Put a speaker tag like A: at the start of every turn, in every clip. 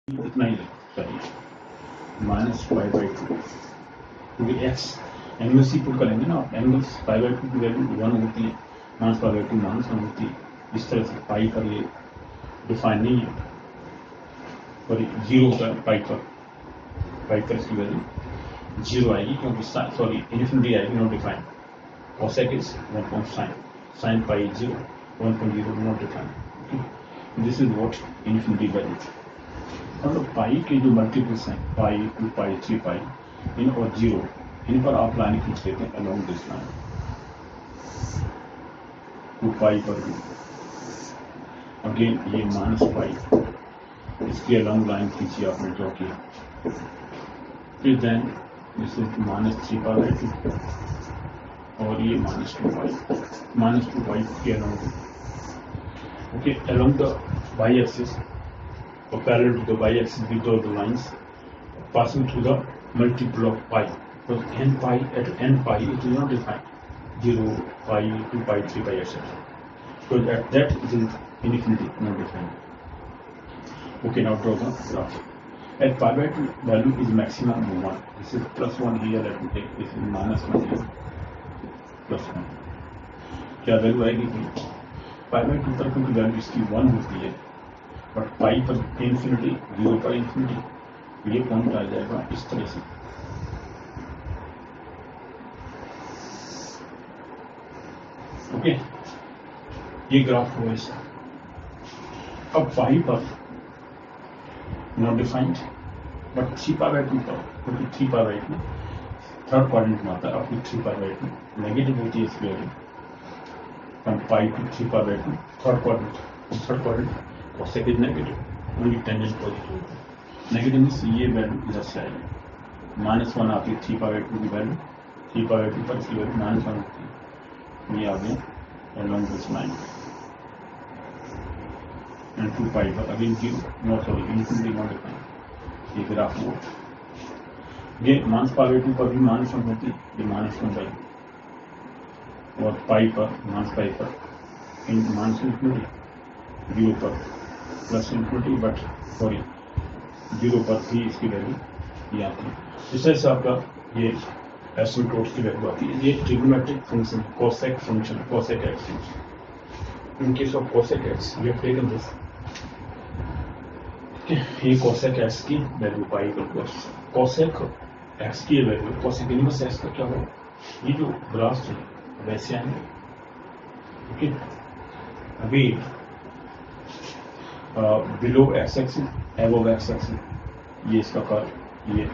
A: इतना ही चाहिए -5/2 क्योंकि एक्स एंगल्स ही पुट करेंगे ना आप। एंगल्स 5/2 की वैल्यू 1 होती है, -5/2 -1 होती है। इस तरह से पाई पर ये डिफाइन नहीं है, और 0 होता है पाई पर इसकी वैल्यू 0 आएगी, क्योंकि सॉरी इन्फिनिटी आएगी, not define. cosec is 1 point sin pi is 0, 1.0 not defined. This is what infinity value. मतलब पाई के जो मल्टीपल्स हैं, पाई 2 पाई 3 पाई, इन और 0, इन पर आप लाइन खींच लेते हैं अलोंग दिस लाइन 2 पाई पर भी। अगेन ये -पाई, इसकी अलोंग लाइन खींची आपने ड्रॉ किया। फिर देन दिस इज -3 पाई और ये -2 पाई के along, okay, along the y-axis or parallel to the y-axis we draw the lines passing through the multiple of pi. So n pi, at n pi it is not defined 0 pi 2 pi 3 pi etc. So at that it is infinity, not defined. Okay, now draw the graph. At pi/2 value is maximum 1. This is +1 here, let me take this is -1 here, +1. क्या value आएगी? pi/2 पर क्योंकि value इसकी 1 होती है, but पाई पर infinity, 0 पर infinity, ये पॉइंट आ जाएगा इस तरह से। ओके, ये ग्राफ हुआ ऐसा। अब पाई पर नॉट डिफाइंड, बट 3 पर, क्योंकि 3 थर्ड क्वाड्रेंट में आता है, अपनी 3 नेगेटिव होती है इसकी value from pi to 3 third quadrant cosec is negative, only tangent positive। Negative means ये वैल्यू इधर से आएगी, -1 आती है 3/2 की वैल्यू, 3/2 पर इसकी वैल्यू -1 होती है। ये आ गया along this line and 2 पाई पर again 0, not sorry infinity not defined. ये ग्राफ हुआ, ये -pi/2 पर भी -1 होती है, ये -1/2, और पाई पर -पाई पर इन -इंफिनिटी, 0 पर +इंफिनिटी, बट सॉरी 0 पर भी इसकी वैल्यू ये आती है। इस तरह से आपका ये एसिम्पटोट्स की वैल्यू आती है। ये trigonometric function, cosec function, cosec x. In case of cosec x we have taken this, ये कोसेक एक्स की वैल्यू पाई पर कोसेक एक्स की वैल्यू, कोसेक इनवर्स एक्स का क्या होगा? ये जो ग्राफ है वैसे आएंगे। ओके, अभी below x axis, above x axis, ये इसका कर्व ये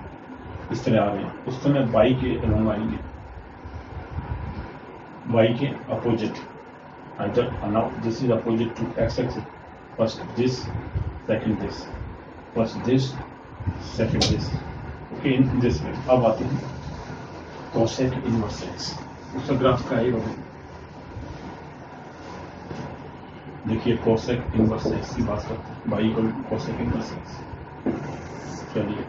A: इस तरह आ रहे हैं। उस समय वाई के अलोंग आएंगे, वाई के opposite, either now this is opposite to x axis, first this, second this, first this, second this. Okay, in this way. अब आते हैं कोसेक इनवर्स एक्स, उसका ग्राफ का आएगा। देखिए कोसेक इनवर्स एक्स की बात करते हैं, y equal to cosec inverse x. चलिए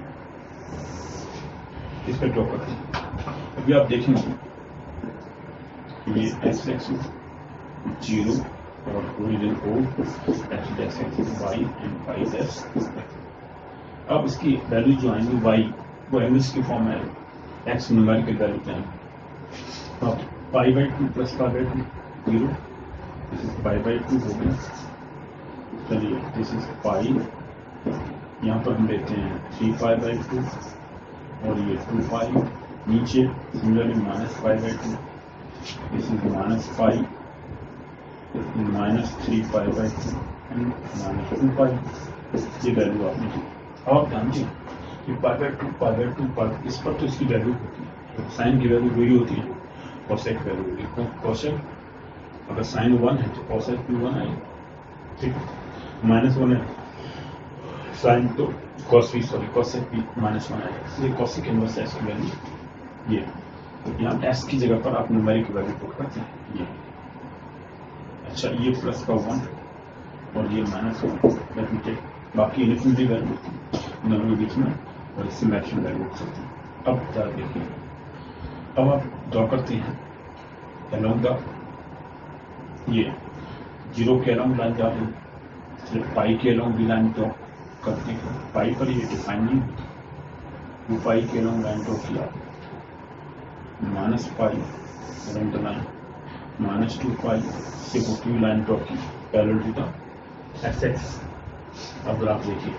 A: इस पर ड्रॉ करते हैं। अभी आप देखेंगे ये एक्स एक्सिस 0 और origin O, x axis y and y dash. अब इसकी वैल्यू जो आएंगी वाई, वो एंगल्स की फॉर्म में एक्स न्यूमेरिकल वैल्यू पे आएंगे। pi/2 + pi/2 0, this is pi/2 हो गया। चलिए दिस इज पाई, यहाँ पर हम लेते हैं 3 और ये 2 पाई, नीचे similarly -pi/2, this is -pi, -3 and -2 पाई। ये वैल्यू आपने दी। अब ध्यान दें कि pi/2 पर इस पर तो इसकी वैल्यू होती है, तो साइन की वैल्यू वही होती है, कोसेक वैल्यू होगी। कोसेक अगर साइन 1 है तो कोसेक भी 1 आएगा, ठीक है। -1 है साइन, तो कोसेक भी -1 आएगा। इसलिए कोसेक इनवर्स एक्स की वैल्यू ये, यहाँ एक्स की जगह पर आप न्यूमेरिक वैल्यू पुट करते हैं ये। अच्छा, ये प्लस का 1 और ये -1, लेट मी टेक, बाकी इन्फिनिटी वैल्यू दोनों के बीच में, और इससे मैक्सिमम वैल्यू हो सकती है। अब क्या देखिए, अब आप ड्रॉ करते हैं अलोंग द, ये 0 के अलोंग लाइन जा रही है, सिर्फ पाई के अलोंग भी लाइन ड्रॉ करते हैं। पाई पर ये डिफाइन नहीं होता, 2 पाई के लॉन्ग लाइन ड्रॉ किया, minus pi centre line, minus 2 pi से होती लाइन ड्रॉ की parallel to the x axis. अब ग्राफ देखिए,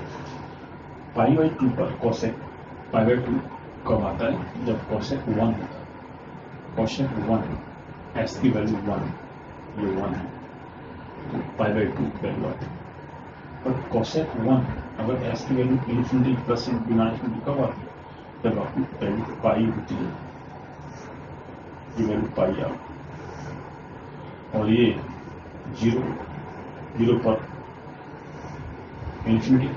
A: पाई बाई 2 पर कोसेक पाई बाई 2 कब आता है, जब कोसेक 1 होता है, कोसेक 1 एक्स की वैल्यू 1, ये 1 है तो पाई बाई 2 वैल्यू आती है। पर कोसेक 1 अगर एक्स की वैल्यू इन्फिनिटी प्लस माइनस कब आती है, जब आपकी वैल्यू पाई होती है, ये वैल्यू पाई आ, और ये 0 पर इन्फिनिटी,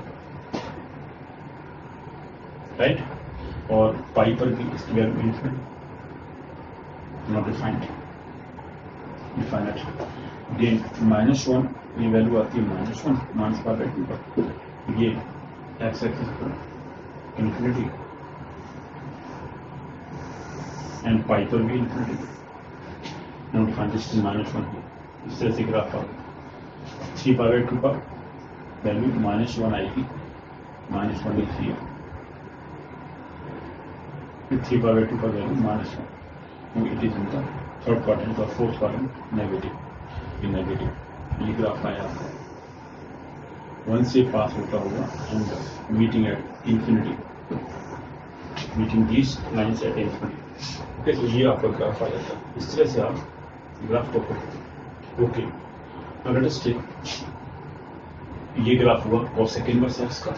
A: राइट, और पाई पर भी इसकी value infinity, not defined, definite. Again -1 ये वैल्यू आती है -1 माइनस पाई बाई 2 पर, ये एक्स एक्सिस पर इन्फिनिटी एंड पाई पर भी infinity, not defined, this is -1। इस तरह से ग्राफ आ 3 पाई बाई 2 पर वैल्यू -1 आएगी, -1 इज हियर, 3 पाई बाई 2 पर value -1, it is in the third quadrant और फोर्थ क्वाड्रेंट नेगेटिव, ये नेगेटिव। ये ग्राफ आया 1 से पास होता होगा and meeting at infinity, meeting these lines at infinity. Okay, तो ये आपका ग्राफ आ जाता है। इस तरह से आप ग्राफ को पढ़ो। ओके, अगर ये ग्राफ हुआ कोसेक इनवर्स एक्स का,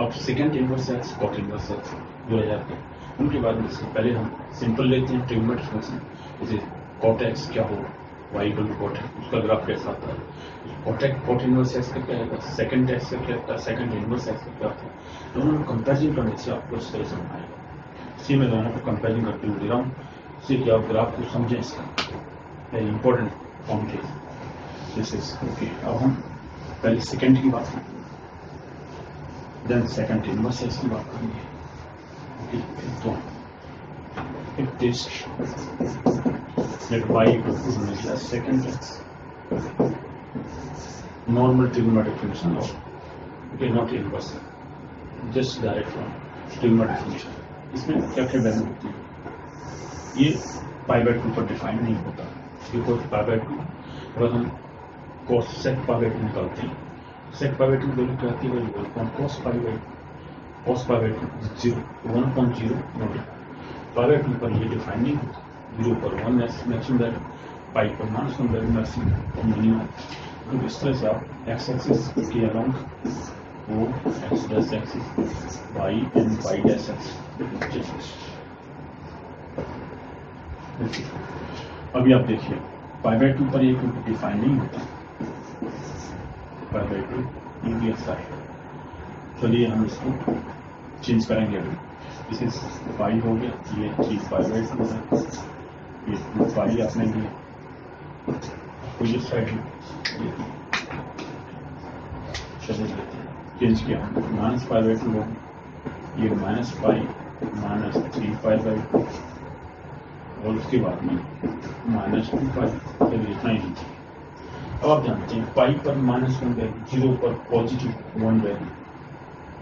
A: अब second inverse x, cot inverse x जुड़ जाते हैं। उनके बाद में पहले हम सिंपल लेते हैं ट्रिग्नोमेट्रिक फंक्शन, जैसे कॉट एक्स क्या हो, वाई इक्वल टू कॉट, उसका ग्राफ कैसा आता है, कॉट इनवर्स एक्स का क्या आएगा, सेकंड एक्स का क्या आता है, सेकंड इनवर्स एक्स का क्या आता है, दोनों को कंपेरिजन करने से आपको इस तरह समझ आएगा। इसी में दोनों को कंपेरिजन करके दे रहा हूँ, इससे कि आप ग्राफ को समझें, इसका इंपॉर्टेंट फॉर्म के दिस इज ओके। अब हम पहले सेकंड की बात करेंगे, देन सेकंड इनवर्स एक्स की बात करेंगे। तो if this let y equal to second x normal trigonometric function of okay not inverse just direct from trigonometric function, इसमें क्या क्या वैल्यू होती है, ये पाई बाई 2 पर डिफाइन नहीं होता, बिकॉज पाई बाई 2 अगर हम cos sec पाई बाई 2 निकालते हैं, sec पाई बाई 2 वैल्यू क्या आती है, value cos pi by 2 1.0 note, pi by 2 पर ये डिफाइन नहीं होता, 0 पर 1 मैक्सिमम वैल्यू, पाई पर -1 वैल्यू मैक्सिमम मिनिमम। तो इस तरह से आप एक्स एक्सिस के अलोंग वो x dash axis y and y dash axis. अभी आप देखिए पाई बाई 2 पर ये डिफाइन नहीं होता, पाई बाई 2 ये भी ऐसा है। चलिए हम इसको चेंज करेंगे, अभी इसे पाई हो गया, ये 3 पाई बाई 2 है, ये 2 पाई आपने लिया, तो ये साइड चलिए लेते हैं, चेंज किया माइनस पाई बाई 2 हो, ये minus pi minus 3 pi by 2 और उसके बाद में -2 पाई, चलिए इतना ही लीजिए। अब आप जानते हैं पाई पर -1 वैल्यू, 0 पर पॉजिटिव 1 वैल्यू,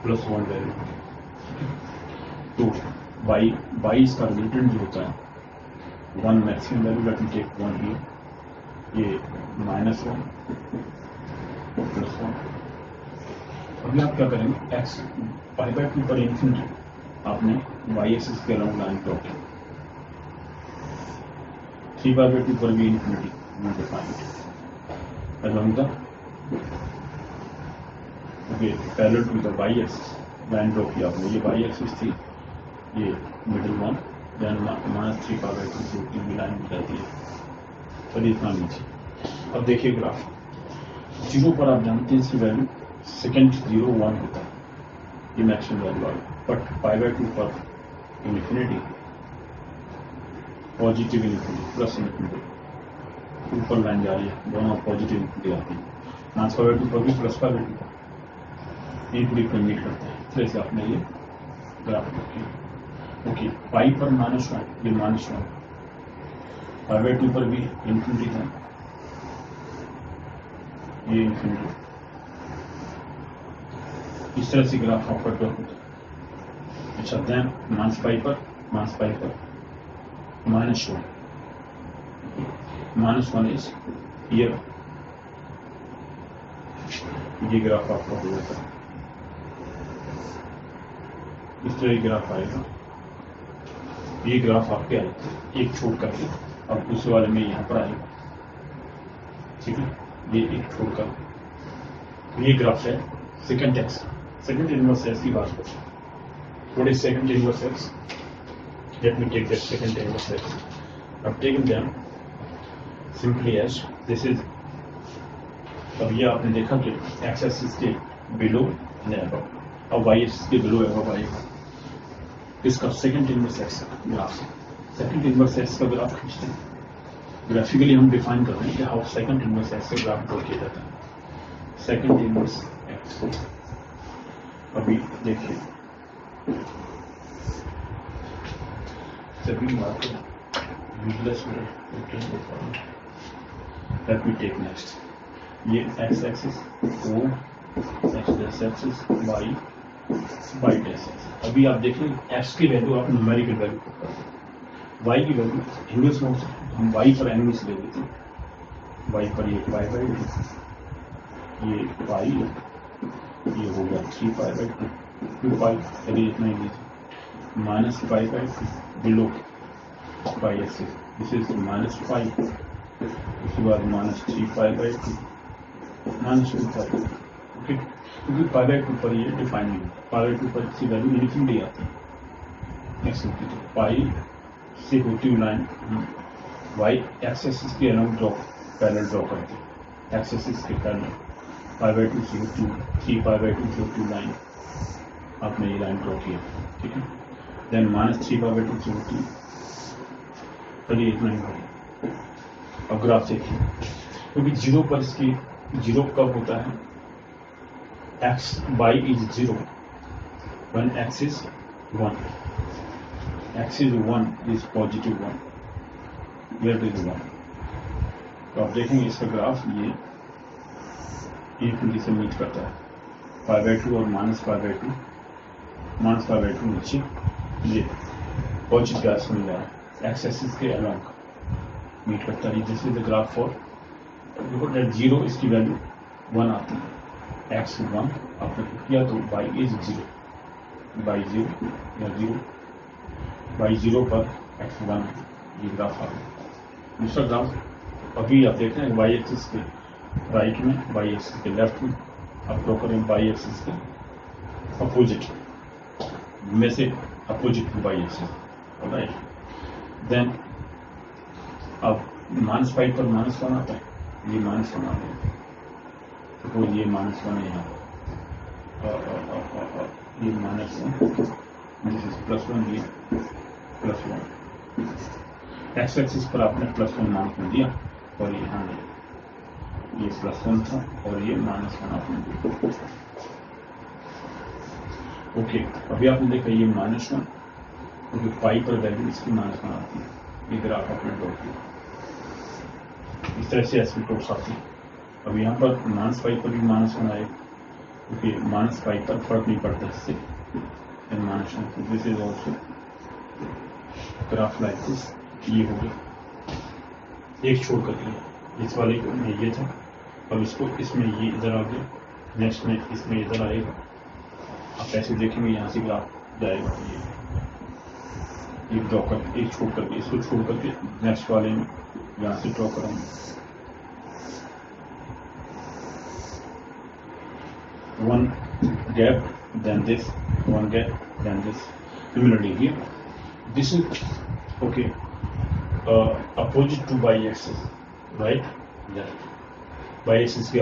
A: +1 वैल्यू, तो y इसका रिलेटेड जो होता है 1 maximum value, let me take 1 here, ये -1 +1। अभी आप क्या करेंगे, x पाई बाई 2 पर इन्फिनिटी आपने y एक्सिस के अलोंग लाइन ड्रॉ की, 3 पाई बाई 2 पर भी infinity not defined along the okay parallel to the y axis line draw किया आपने, ये y एक्सिस थी, ये middle one, then -3 pi by 2 से की भी लाइन मिल जाती है, चलिए इतना नीचे। अब देखिए ग्राफ 0 पर आप जानते हैं इसकी वैल्यू सेकेंड 0 1 होता है, ये मैक्सिमम वैल्यू आ गई, बट पाई बाई 2 पर infinity positive infinity plus infinity, ऊपर लाइन जा रही है, दोनों पॉजिटिव इन्फिनिटी आती है, माइनस पाई बाई 2 पर भी प्लस पाई बाई 2 पर इन्फिनिटी पर मीट करते हैं, इस तरह से आपने ये ग्राफ रखिए। ओके, पाई पर -1 ये -1, पाई बाई 2 पर भी इन्फिनिटी था, ये इन्फिनिटी, इस तरह से ग्राफ आपका ड्रॉ होता है। अच्छा, देन माइनस पाई पर -1 -1 इज हियर, ये ग्राफ आपका हो जाता है। इस तरह ये ग्राफ आएगा, ये ग्राफ आपके आएगा एक छोड़ करके, अब दूसरे वाले में यहाँ पर आएगा, ठीक है, ये एक छोड़कर ये ग्राफ है second x, second inverse x की बात करें। What is second inverse x? Let me take that second inverse x. अब taking them simply as this is, अब ये आपने देखा कि एक्स एक्सिस के बिलो एंड अबव, अब वाई एक्सिस के बिलो अबव आएगा। इसका second inverse x graph, second inverse x का ग्राफ खींचते हैं। ग्राफिकली हम डिफाइन कर रहे हैं कि हाउ सेकंड इनवर्स एक्स से ग्राफ ड्रॉ किया जाता है। सेकंड इनवर्स एक्स, अभी देखिए सभी बात useless let me take next, ये x axis O x dash axis y dash axis. अभी आप देखें एक्स की वैल्यू आप न्यूमेरिकल वैल्यू, वाई की वैल्यू इनवर्स में हम वाई पर इनवर्स ले लेते हैं। वाई पर ये पाई बाई टू, ये पाई, ये हो गया 3 पाई बाई 2 पाई, चलिए इतना ही लीजिए, minus pi by 2 below pi axis, this is -5, उसके बाद -3 पाई बाई 2 -2 पाई, ओके, क्योंकि पाई बाई 2 पर ये डिफाइन नहीं होता, पाई बाई 2 पर इसकी वैल्यू इन्फिनिटी आती है एक्सिस की, तो पाई से होती हुई लाइन वाई एक्स एक्सिस के अलोंग पैरेलल ड्रॉ करते हैं, एक्स एक्सिस के पैरेलल पाई बाई 2 से होती 3 पाई बाई 2 से होती लाइन, आपने ये लाइन ड्रॉ किया, ठीक है, देन -3 पाई बाई 2 से होती, चलिए इतना ही होगा। अब ग्राफ देखिए, क्योंकि जीरो पर इसकी जीरो कब होता है, x y is 0 when x is 1, x is 1 is positive 1, where is 1, तो आप देखेंगे इसका ग्राफ ये इन्फिनिटी से मीट करता है, पाई बाई 2 और -पाई बाई 2 नीचे, ये पॉजिटिव ग्राफ मिल रहा है, एक्स एक्सिस के अलोंग मीट करता है। This is the graph for, देखो डेट 0 इसकी वैल्यू 1 आती है, एक्स 1 आपने किया तो y इज 0, बाई 0 या 0 बाई 0 पर x1, ये ग्राफ आ गया। दूसरा ग्राफ अभी आप देख रहे हैं वाई एक्सिस के राइट में, वाई एक्सिस के लेफ्ट में, आप ड्रॉ करें वाई एक्सिस के अपोजिट में से opposite to y axis, right, then अब -5 पर -1 आता है, ये -1 आता है, तो ये -1 है यहाँ, ये -1, दिस इज +1, ये +1, एक्स एक्सिस पर आपने +1 मान को दिया और यहाँ ये +1 था और ये -1 आपने दिया, ओके। अभी आपने देखा ये -1, क्योंकि पाई पर वैल्यू इसकी -1 आती है, ये ग्राफ आपने ड्रॉ किया, इस तरह से एसिम्पटोट्स आती है। अब यहाँ पर -पाई पर भी -1 आएगा, क्योंकि -पाई पर फर्क नहीं पड़ता इससे, this is also graph like this, ये हो गया एक छोड़ कर दिया, इस वाले में ये था, अब इसको इसमें ये इधर आ गया, नेक्स्ट में इसमें इधर आएगा, आप ऐसे देखेंगे यहाँ से ग्राफ जाएगा, ये ड्रॉ कर, एक छोड़ करके इसको छोड़ करके नेक्स्ट वाले में यहाँ से ड्रॉ करेंगे, 1 gap then this, 1 gap then this, similarly here this is okay, opposite to y axis, right, left, y axis के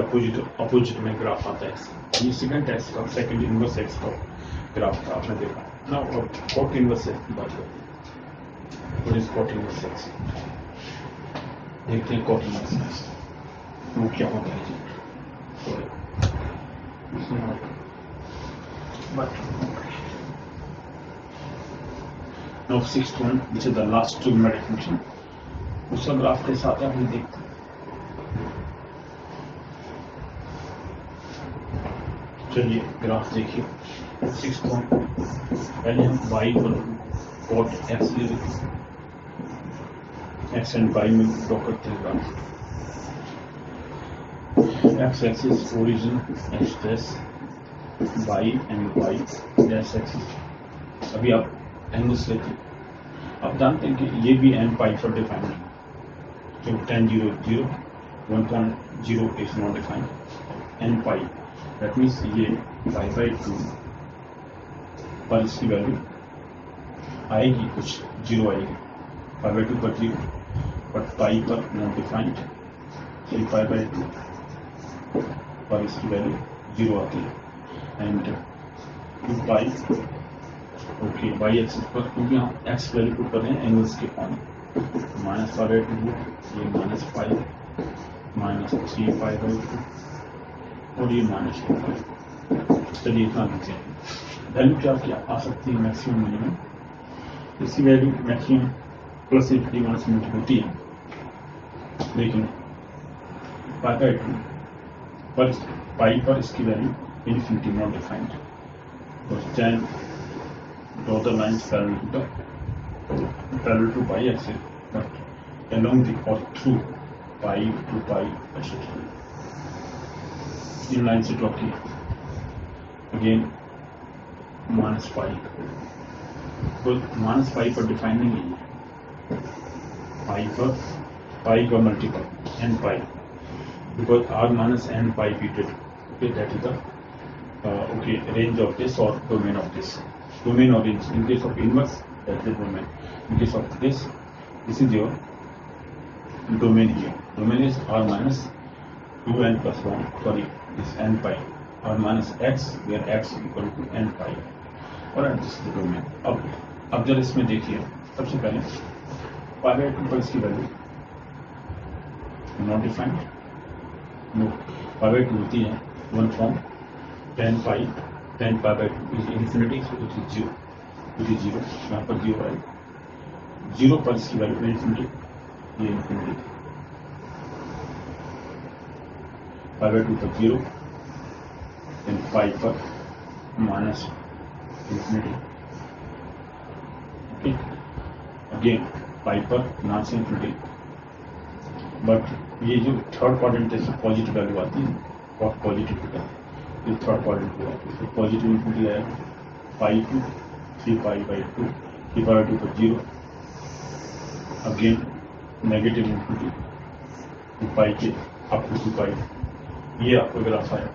A: opposite में ग्राफ आता है, ये सेकंड एक्स का सेकंड इनवर्स एक्स का ग्राफ था, आपने देखा ना। और कॉट इनवर्स एक्स की बात करते हैं, what is cot inverse x, देखते हैं कॉट इनवर्स एक्स वो क्या होता है जी, but now 6th one, which is the last trigonometric function, उसका ग्राफ के साथ हम देखते हैं। चलिए ग्राफ देखिए 6 पहले हम y पर कॉट x ले लेते हैं, x एंड y में ड्रॉ करते हैं graph. x axis origin x dash, y and y dash axis. अभी आप एंगल्स लेते हैं, आप जानते हैं कि ये भी n पाई पर डिफाइंड है, जो 10 0 0 1.0 is not defined n pi, that means ये पाई बाई 2 पर इसकी वैल्यू आएगी, कुछ जीरो आएगी, पाई बाई 2 पर जीरो, बट पाई पर नॉट डिफाइंड, फिर पाई बाई 2 पर इसकी वैल्यू जीरो आती है, and 2 pi okay y axis पर, क्योंकि हम एक्स वैल्यू पुट कर रहे हैं एंगल्स के फॉर्म, माइनस पाई बाई 2, ये minus pi, minus 3 pi by 2 और ये माइनस 2 पाई। चलिए इतना लिखते हैं। वैल्यू क्या क्या आ सकती है मैक्सिमम मिनिमम, इसकी value maximum plus infinity minus infinity होती है, लेकिन पाई बाई 2 पर पाई पर इसकी वैल्यू इन्फिनिटी नॉट डिफाइंड, तो ten draw the lines parallel to y axis, but along the or through pi to pi etc. In line से draw किया, again minus pi, तो minus pi पर डिफाइन नहीं है, pi पर pi का multiple n pi, because r minus n pi we did, okay, that is the range of this or domain of this. Domain or range, in case of inverse, that is the domain. In case of this is your domain here. Domain is r minus 2n plus 1, sorry, this n pi, r minus x, where x equal to n pi, और this is the domain. अब जरा इसमें देखिए, सबसे पहले पाई by 2 पर इसकी value not defined, no, pi by 2 होती है 1 from 10 pi by 2 is infinity, so it is 0, it is 0, यहाँ पर 0 है, 0 पर इसकी वैल्यू इन्फिनिटी, ये इन्फिनिटी, पाई बाई 2 पर 0, देन पाई पर माइनस इन्फिनिटी, ओके, अगेन पाई पर माइनस इन्फिनिटी, बट ये जो थर्ड क्वाड्रेंट है पॉजिटिव वैल्यू आती है, और पॉजिटिव होता है, थर्ड क्वाड्रेंट हुआ, तो पॉजिटिव इन्फिनिटी आएगा, पाई 2 3 पाई बाई 2, 3 पाई बाई 2 पर 0, अगेन नेगेटिव इन्फिनिटी 2 पाई के अप टू 2 पाई, ये आपको ग्राफ आएगा।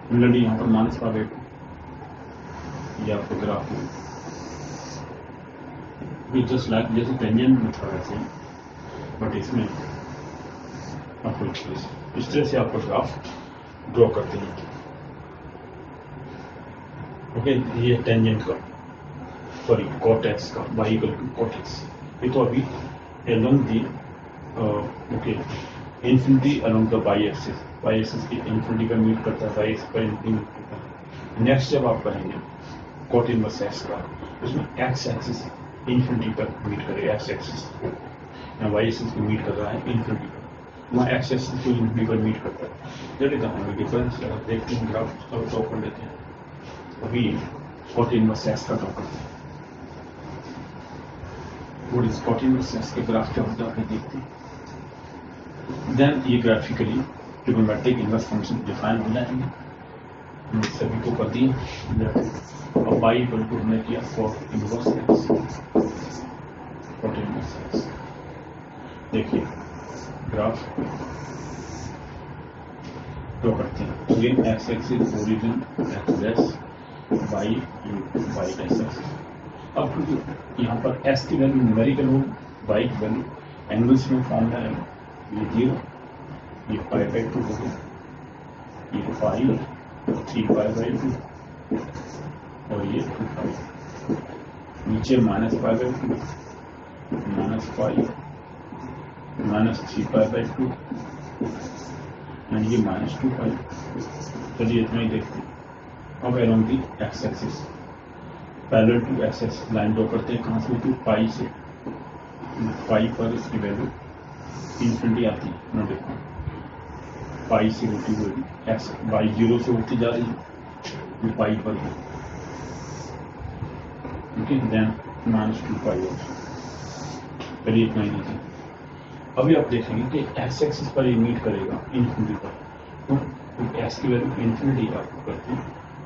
A: सिमिलरली यहाँ पर माइनस पाई बाई 2, ये आपको ग्राफ होगा, जस्ट लाइक जैसे टेंजेंट में था वैसे, बट इसमें आपको इस तरह से आपको ग्राफ ड्रॉ करते हैं, ओके, ये टेंजेंट का, सॉरी कॉट एक्स का, y equal to cot x, ये तो अभी along the okay infinity along the y axis की इन्फिनिटी पर मीट करता है, वाई एक्सिस पर इन्फिनिटी मीट करता है। नेक्स्ट जब आप करेंगे कॉट इनवर्स एक्स का, उसमें एक्स एक्सिस इन्फिनिटी पर मीट करेगा, एक्स एक्सिस या वाई एक्सिस को मीट कर रहा है इन्फिनिटी पर, वहाँ एक्स एक्सिस को इन्फिनिटी पर मीट करता है। जब हमें डिफरेंस देखते हैं, ग्राफ सब ड्रॉ कर लेते हैं, अभी कॉट इनवर्स एक्स का ड्रॉ करते हैं, वो इस कॉट इनवर्स एक्स के ग्राफ क्या होता है देखते हैं, देन ये graphically trigonometric inverse function define हो जाएंगे, हमने सभी को कर दिया, और पाई इक्वल टू हमने किया cot inverse x, cot inverse x, देखिए ग्राफ ड्रॉ करते हैं, again x axis origin x dash, y dash axis. अब क्योंकि यहाँ पर एस की वैल्यू न्यूमेरिकल हो, वाई की वैल्यू एंगल्स में फॉर्म है, ये 0, ये पाई बाई 2 हो गया, ये पाई 3 पाई बाई 2 और ये 2 पाई, नीचे minus pi by 2, minus pi, minus 3 pi by 2 and ये माइनस 2 पाई। चलिए इतना ही देखते हैं। अब along the x axis parallel to x axis line draw करते हैं, कहाँ से, टू पाई से, पाई पर इसकी वैल्यू इन्फिनिटी आती है, नो डिफरेंट, पाई से होती हुई एक्स वाई 0 से होती जा रही है, ये पाई पर है, ओके, देन -2 पाई ऑल्सो। चलिए इतना ही लीजिए। अभी आप देखेंगे कि एक्स एक्सिस पर ये मीट करेगा इन्फिनिटी पर, तो एक्स की वैल्यू इन्फिनिटी आपको करते हैं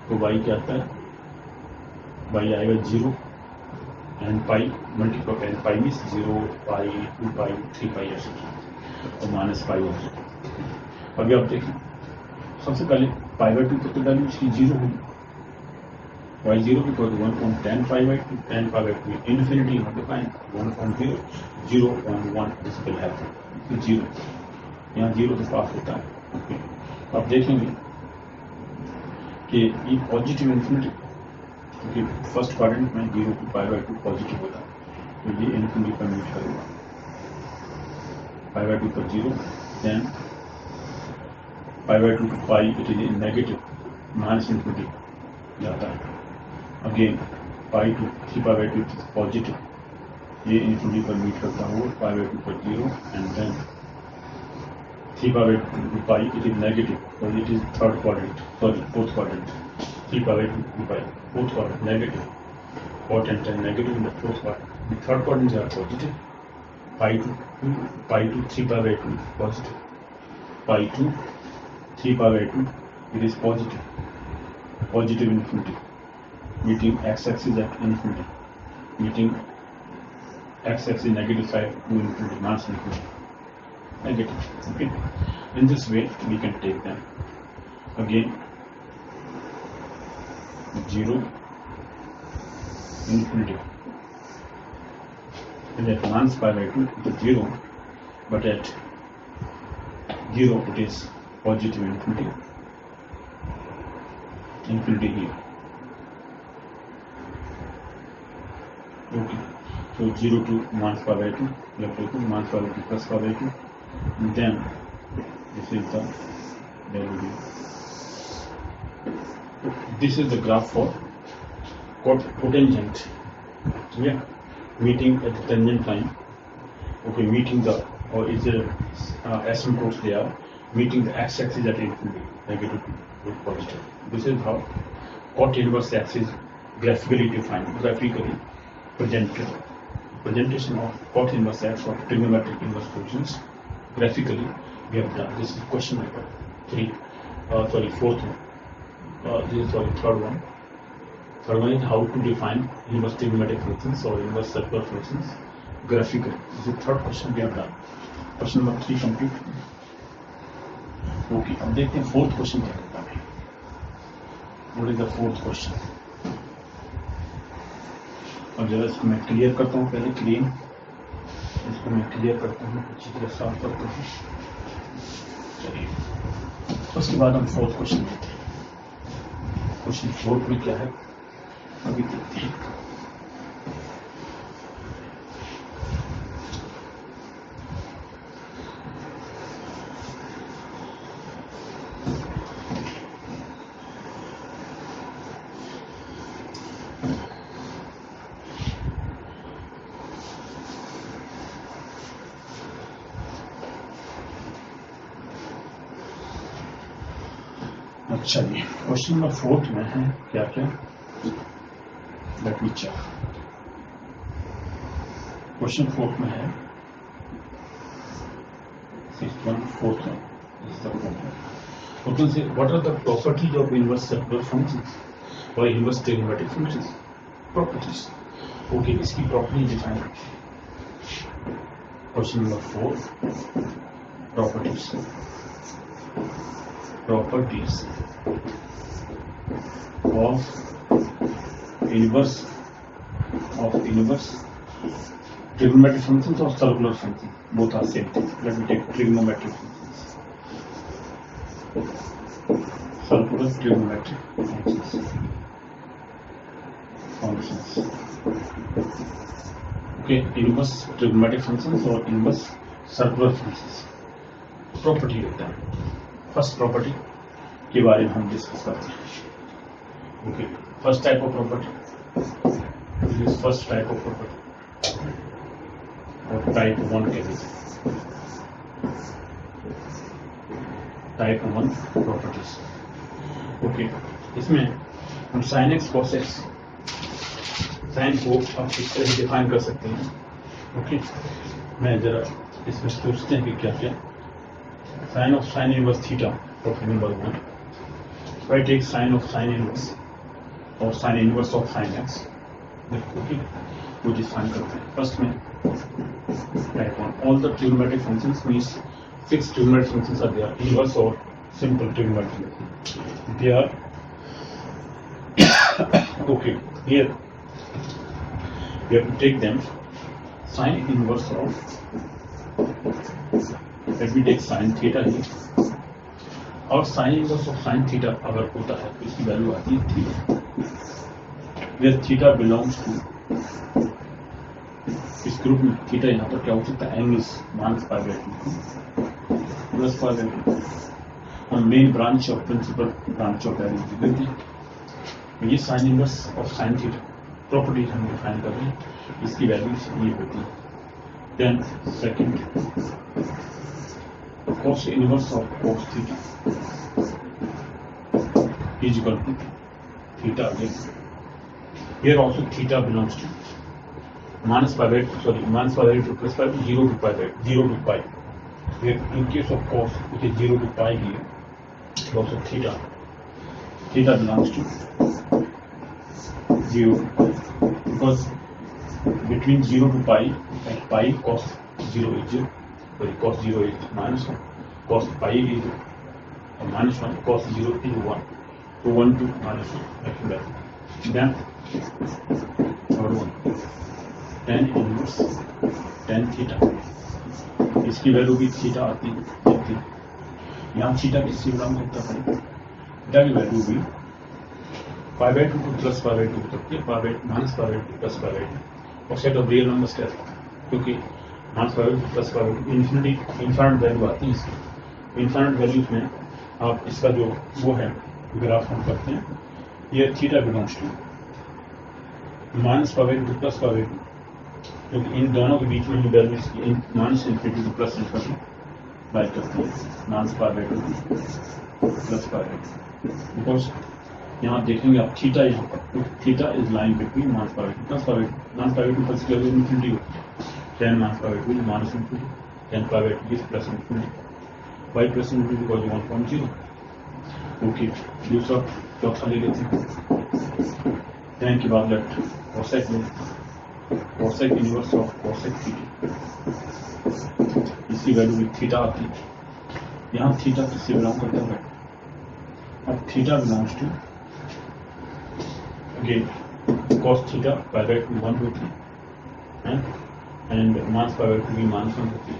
A: तो वाई क्या आता है, वाई आएगा 0 n pi multiply n pi means 0 pi 2 pi 3 pi ऐसे और -पाई ऑल्सो। अभी आप देखें सबसे पहले पाई/2 पर तो वैल्यू इसकी 0 होगी, वाई 0 की 1.10 पाई/2, 10 पाई/2 इन्फिनिटी मल्टीप्लाई 1.0 0.1 डिजिबल है तो 0, यहाँ 0 तो पास होता है, ओके। आप देखेंगे कि ये पॉजिटिव इन्फिनिटी, क्योंकि फर्स्ट क्वाड्रेंट में 0 to पाई/2 पॉजिटिव होता है, तो ये इन्फिनिटी पर मीट करेगा, पाई/2 पर 0, देन पाई/2 to pi it is negative -infinity जाता है, अगेन पाई टू 3 पाई/2 इट इज पॉजिटिव, ये इन्फिनिटी पर मीट करता हुआ पाई/2 पर 0 एंड देन 3 पाई/2 to pi it is negative, और it is third quadrant, sorry fourth quadrant, 3 पाई/2 to pi fourth quadrant negative, quad and 10 negative in the fourth quadrant. The third quadrant are positive, pi to 3 pi/2 positive, pi to 3 pi/2 it is positive infinity, meeting x-axis at infinity, meeting x-axis negative side to infinity, mass infinity, negative, okay. In this way we can take them again 0 infinity, and at -pi/2 it is 0, but at 0 it is positive infinity here, okay. So 0 to -pi/2, we have taken -pi/2 plus pi/2, and then this is the value. This is the graph for cotangent, yeah, meeting at the tangent line, okay, meeting the, or is a asymptotes they are meeting the x-axis at infinity, negative with positive. This is how cot inverse axis graphically defined, graphically presentation of cot inverse x of trigonometric inverse functions graphically we have done. This is question number 3, fourth one. Third one. Third one is how to define inverse trigonometric functions or inverse circular functions graphically. This is the third question we have done. Question number 3 complete. Okay, अब देखते हैं fourth question क्या करता है. What is the fourth question? अब जरा इसको मैं क्लियर करता हूँ पहले, क्लीन इसको मैं क्लियर करता हूँ, अच्छी तरह साफ करता हूँ। चलिए उसके बाद हम फोर्थ क्वेश्चन लेते हैं। क्वेश्चन 4 में क्या है अभी देखते हैं। अच्छा जी, क्वेश्चन नंबर 4 में है क्या क्या, लेट मी चेक। क्वेश्चन 4 में है 4th one. This is the problem. Question say what are the properties of inverse circular functions or inverse trigonometric functions? Properties. Okay, इसकी property define. Question number 4. Properties. Properties of inverse trigonometric functions or circular functions. Both are same thing. Let me take trigonometric functions. Circular trigonometric functions. Okay, inverse trigonometric functions or inverse circular functions. Property होता है। First property के बारे में हम discuss करते हैं। Okay, first type of property, this is first type of property और type 1 के लिए। Type 1 properties. ओके, इसमें हम sine x cos x, sine को आप इस तरह डिफाइन कर सकते हैं। ओके, मैं जरा इसमें सोचते हैं कि क्या क्या sine of sine inverse theta property number 1, right, एक साइन ऑफ साइन इनवर्स और sine inverse of sine x, okay, वो डिफाइन करते हैं। फर्स्ट में type 1, all the trigonometric functions means fixed trigonometric functions are there, inverse or simple trigonometric. They are okay. Here we have to take them. Sine inverse of, let me take sine theta here. और sine inverse of sine theta अगर होता है तो इसकी वैल्यू आती है theta, where theta belongs to, इस ग्रुप में थीटा यहाँ पर क्या हो सकता है, angles minus pi by 2 plus pi by 2 और main branch of principal branch of arithmetic. ये sine inverse of sine theta property हम डिफाइन कर रहे हैं, इसकी वैल्यूज ये होती है। Then second, cos inverse of cos theta is equal to theta again, here also theta belongs to minus pi by 2 plus pi 0 to pi by 0 to pi. In case of cos, which is 0 to pi here, also theta belongs to 0 to pi, because between 0 to pi and pi cos 0 is 0, sorry, cos 0 is minus 1, cos pi is minus 1, cos 0 is 1, so 1 to minus 1, like that. Then third one, tan inverse tan theta, इसकी value भी theta आती है। यहाँ theta किससे belong करता है, theta की value भी पाई by 2 two plus pi by 2 तक है, pi by minus pi by 2 plus pi by 2 और सेट ऑफ रियल नंबर्स क्या है, क्योंकि minus pi by 2 plus pi by 2 infinite value आती है इसकी। इन्फिनिट वैल्यूज में आप इसका जो वो है ग्राफ हम करते हैं, ये theta belongs to minus pi by 2 plus pi by 2, क्योंकि इन दोनों के बीच में ही वैल्यू इसकी minus infinity to plus infinity by करती है, minus pi by 2 plus pi by 2, because यहाँ देखेंगे आप थीटा, यहाँ पर theta is line between minus pi by 2 plus pi by 2, minus pi by 2 plus की वैल्यू इन्फिनिटी होती है, ten minus pi by 2 minus infinity, tan pi by 2 is plus infinity, by plus infinity because 1.0। Okay, दूसरा चौथा ले लेते हैं, tan के बाद लेफ्ट कोसेक में cosec inverse of cosec theta, इसकी वैल्यू भी थीटा आती है। यहाँ थीटा किससे बिलोंग करता है, अब theta belongs to again cos theta pi by 2 1 होती है एंड माइनस पाई बाय 2 भी माइनस 1 होती है,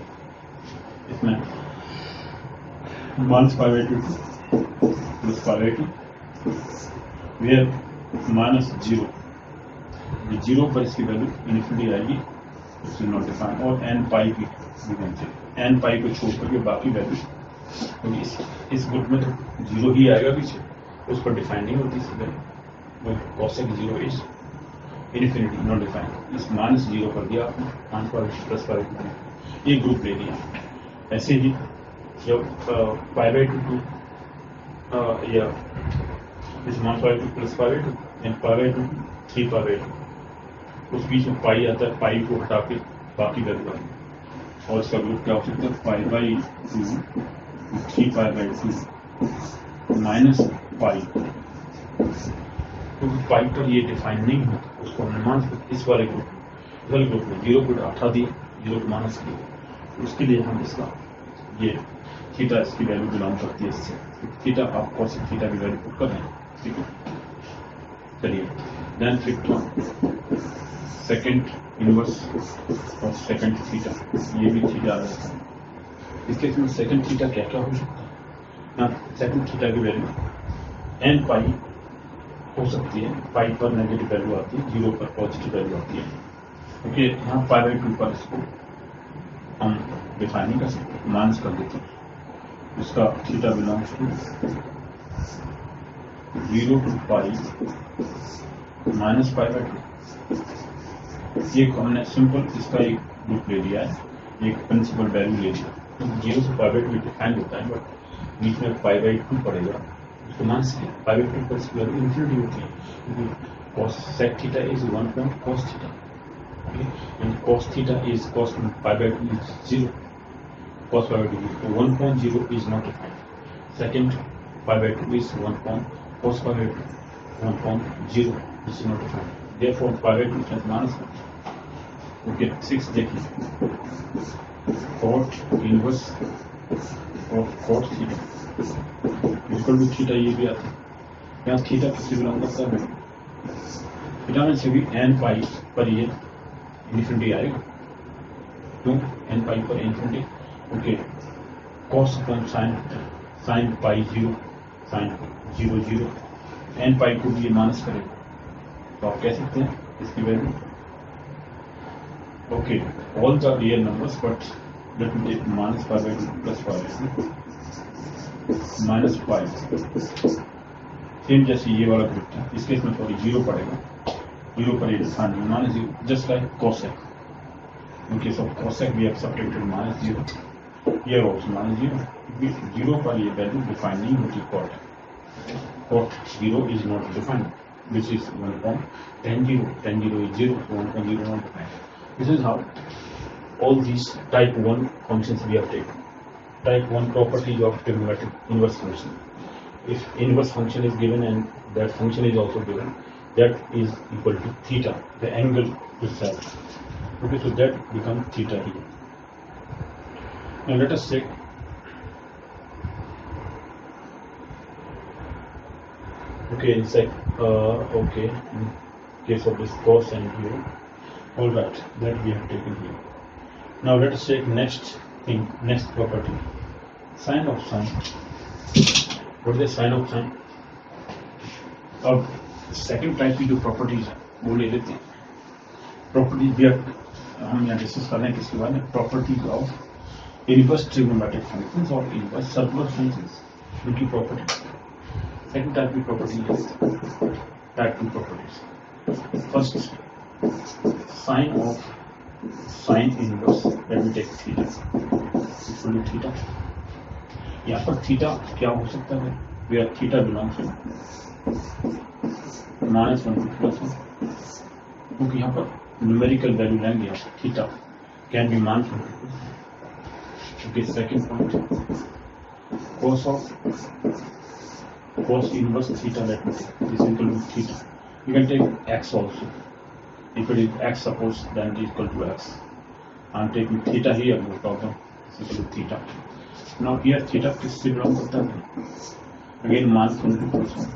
A: इसमें minus pi by 2 plus pi by 2 where minus 0, 0 पर इसकी वैल्यू इन्फिनिटी आएगी, इसलिए नॉट डिफाइन, और एन पाई भी एन पाई को छोड़ करके बाकी वैल्यू, तो इस ग्रुप में तो 0 ही आएगा पीछे, उस पर डिफाइन नहीं होती इसकी value, cosec 0 is infinity not define, इस माइनस 0 कर दिया आपने, माइनस पाई प्लस पाई 2 ये ग्रुप ले लिया। ऐसे ही जब पाई बाय 2 या इस minus pi 2 plus pi by 2 and pi by 2 3 pi by 2, उस बीच में पाई आता है, पाई को हटा के बाकी वैल्यू आती है, और इसका ग्रुप क्या हो सकता है, पाई बाय 2 3 पाई बाय 2 माइनस पाई, तो पाई पर ये डिफाइन नहीं होता, उसको हमने मान इस वाले ग्रुप में 0 को हटा दिए, 0 को माइनस किया, उसके लिए हम इसका ये थीटा इसकी वैल्यू बिलोंग करती है इससे, थीटा आप कॉसेक थीटा की वैल्यू पुट कर रहे हैं, ठीक है। चलिए then fifth one, second inverse और सेकंड थीटा, ये भी थीटा रहता है। इसके इसमें सेकंड थीटा क्या क्या हो सकता है, यहाँ सेकंड थीटा की वैल्यू एन पाई हो सकती है, पाई पर नेगेटिव वैल्यू आती है, 0 पर पॉजिटिव वैल्यू आती है, क्योंकि यहाँ पाई बाय 2 पर इसको हम डिफाइन नहीं कर सकते, माइनस कर देते हैं, इसका theta belongs to 0 to pi minus pi by 2, ये हमने सिंपल इसका एक ग्रुप ले लिया है, एक प्रिंसिपल वैल्यू ले लिया, तो 0 से पाई बाय 2 डिफाइन होता है, बट बीच में पाई बाई 2 पड़ेगा, उसको माइनस किया, पाई बाई 2 का स्क्वायर इन्फिनिटी होती है, क्योंकि cos sec theta is 1 upon cos theta, okay, and cos theta is cos pi by 2 is 0, cos pi by 2 is 1 upon 0 is not defined, second pi by 2 is 1 upon cos pi by 2, 1 upon 0, this is not defined, therefore pi by 2 is minus 1. Okay, 6 देखिए, cot inverse of cot theta equal to theta, ये भी आता है, यहाँ theta किसी belong करता है, theta में से भी n पाई पर ये इन्फिनिटी आएगा, क्यों n पाई पर infinity, okay, cos upon sine pi 0, sine 0 0, n pi को भी ये माइनस करेगा, तो आप कह सकते हैं इसकी value, okay, all the real numbers, but let me take minus pi by 2 plus pi by 2, minus pi, same जैसे ये वाला ग्रुप था, इस केस में सॉरी 0 पड़ेगा, 0 पर ये हाँ minus 0, just like cosec, in case of cosec we have subtracted minus 0, here also minus 0, 0 पर ये वैल्यू डिफाइन नहीं होती, cot 0 is not defined, which is 1 upon tan 0, tan 0 is 0, so 1 upon 0 not defined. This is how all these type 1 functions we have taken. Type 1 properties of trigonometric inverse function. If inverse function is given and that function is also given, that is equal to theta, the angle itself. Okay, so that becomes theta here. Now let us take okay in okay, in case of this cos and here. All right, that we have taken here. Now let us take next thing, next property, sine of sine. What is the sine of sine? अब second type की जो properties है वो ले लेते हैं. Properties भी हम यहाँ डिस्कस कर रहे हैं किसके बारे में, properties of inverse trigonometric functions और inverse circular functions, उनकी property. Second type की property है type 2 properties. First, sine of sine inverse, let me take theta equal to theta. यहाँ पर थीटा क्या हो सकता है, where theta belongs to -1 to +1, क्योंकि यहाँ पर न्यूमेरिकल वैल्यू लेंगे आप, theta can be -1 to +1. Okay, second point, cos inverse theta, let me take is equal to theta. You can take x also. If it is x, suppose, then it is equal to x. I am taking theta here, no problem. It's equal to theta. Now here theta किससे belong करता है? Again -1 to +1.